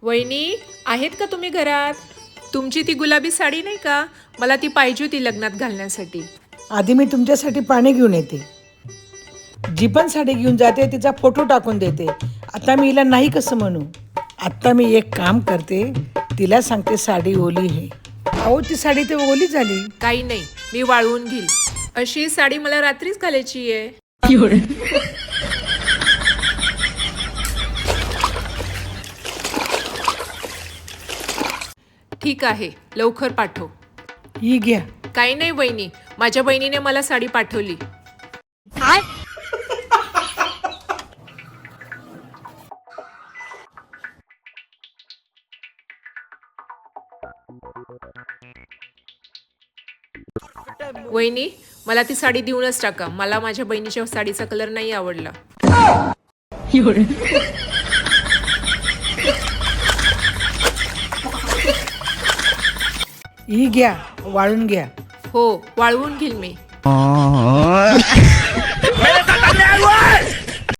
वहिनी आहेत का तुम्ही घरात? तुमची ती गुलाबी साडी नाही का, मला ती पाहिजे होती लग्नात घालण्यासाठी. आधी मी तुमच्यासाठी पाणी घेऊन येते. जी पण साडी घेऊन जाते तिचा फोटो टाकून देते. आता मी हिला नाही कसं म्हणू. आता मी एक काम करते, तिला सांगते साडी ओली आहे. अहो ती साडी तर ओली झाली. काही नाही, मी वाळवून घेईल. अशी साडी मला रात्रीच घालायची आहे. ठीक आहे, लवकर पाठव. ही घ्या. काही नाही वहिनी, माझ्या बहिणीने मला साडी पाठवली. वहिनी, मला ती साडी देऊनच टाका. मला माझ्या बहिणीच्या साडीचा कलर नाही आवडला. ही घ्या, वाळून घ्या. हो, वाळवून घेईल मी.